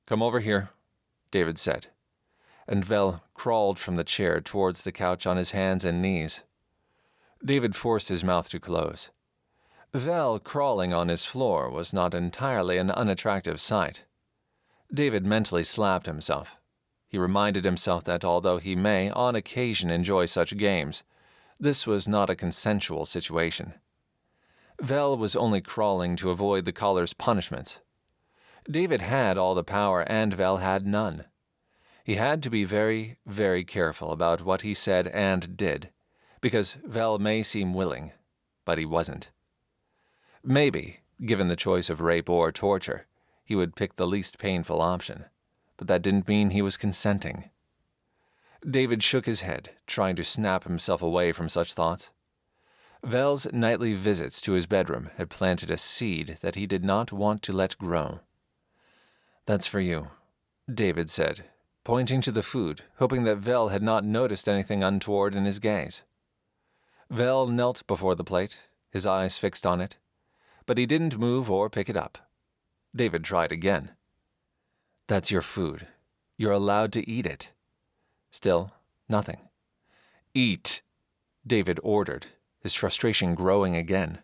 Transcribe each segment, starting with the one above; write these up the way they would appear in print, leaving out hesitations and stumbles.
"Come over here," David said, and Vell crawled from the chair towards the couch on his hands and knees. David forced his mouth to close. Vell crawling on his floor was not entirely an unattractive sight. David mentally slapped himself. He reminded himself that although he may on occasion enjoy such games, this was not a consensual situation. Vell was only crawling to avoid the collar's punishments. David had all the power and Vell had none. He had to be very, very careful about what he said and did, because Vell may seem willing, but he wasn't. Maybe, given the choice of rape or torture, he would pick the least painful option, but that didn't mean he was consenting. David shook his head, trying to snap himself away from such thoughts. Vell's nightly visits to his bedroom had planted a seed that he did not want to let grow. "That's for you," David said, pointing to the food, hoping that Vell had not noticed anything untoward in his gaze. Vell knelt before the plate, his eyes fixed on it, but he didn't move or pick it up. David tried again. "That's your food. You're allowed to eat it." Still, nothing. "Eat," David ordered, his frustration growing again.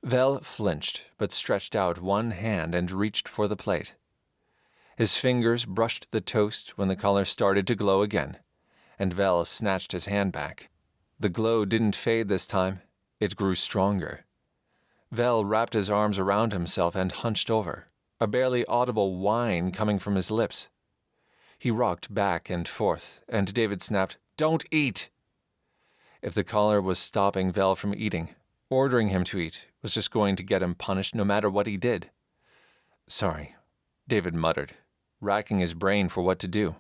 Vell flinched, but stretched out one hand and reached for the plate. His fingers brushed the toast when the color started to glow again, and Vell snatched his hand back. The glow didn't fade this time. It grew stronger. Vell wrapped his arms around himself and hunched over, a barely audible whine coming from his lips. He rocked back and forth, and David snapped, "Don't eat!" If the collar was stopping Vell from eating, ordering him to eat was just going to get him punished no matter what he did. "Sorry," David muttered, racking his brain for what to do.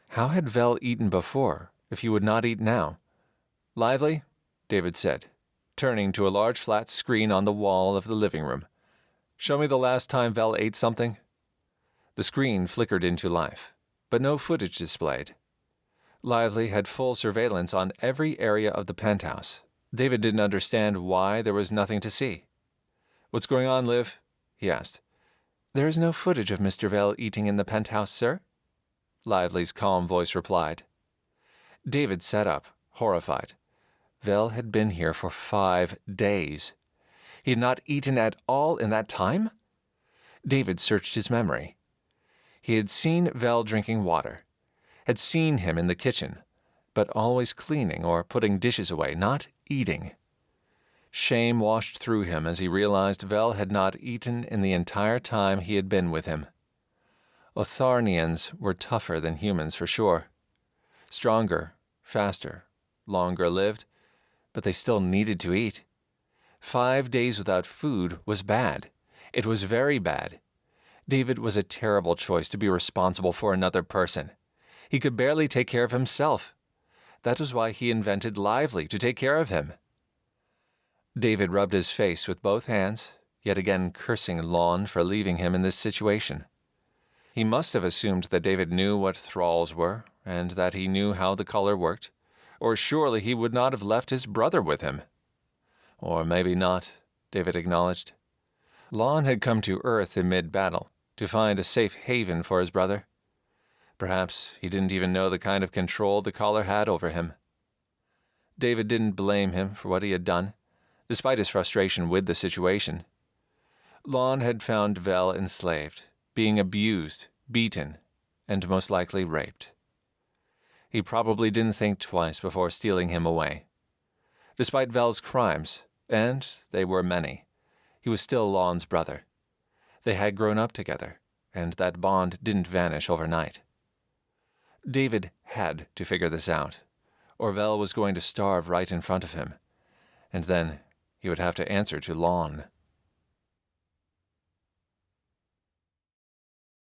How had Vell eaten before, if he would not eat now? "Lively?" David said, turning to a large flat screen on the wall of the living room. "Show me the last time Vell ate something." The screen flickered into life, but no footage displayed. Lively had full surveillance on every area of the penthouse. David didn't understand why there was nothing to see. "What's going on, Liv?" he asked. "There is no footage of Mr. Vell eating in the penthouse, sir," Lively's calm voice replied. David sat up, horrified. Vell had been here for 5 days. He had not eaten at all in that time? David searched his memory. He had seen Vell drinking water, had seen him in the kitchen, but always cleaning or putting dishes away, not eating. Shame washed through him as he realized Vell had not eaten in the entire time he had been with him. Otharnians were tougher than humans for sure. Stronger, faster, longer lived, but they still needed to eat. 5 days without food was bad. It was very bad. David was a terrible choice to be responsible for another person. He could barely take care of himself. That was why he invented Lively, to take care of him. David rubbed his face with both hands, yet again cursing Lonn for leaving him in this situation. He must have assumed that David knew what thralls were, and that he knew how the collar worked, or surely he would not have left his brother with him. Or maybe not, David acknowledged. Lonn had come to Earth in mid-battle, to find a safe haven for his brother. Perhaps he didn't even know the kind of control the collar had over him. David didn't blame him for what he had done, despite his frustration with the situation. Lonn had found Vell enslaved, being abused, beaten, and most likely raped. He probably didn't think twice before stealing him away. Despite Vell's crimes, and they were many, he was still Lonn's brother. They had grown up together, and that bond didn't vanish overnight. David had to figure this out, or Vell was going to starve right in front of him, and then he would have to answer to Lonn.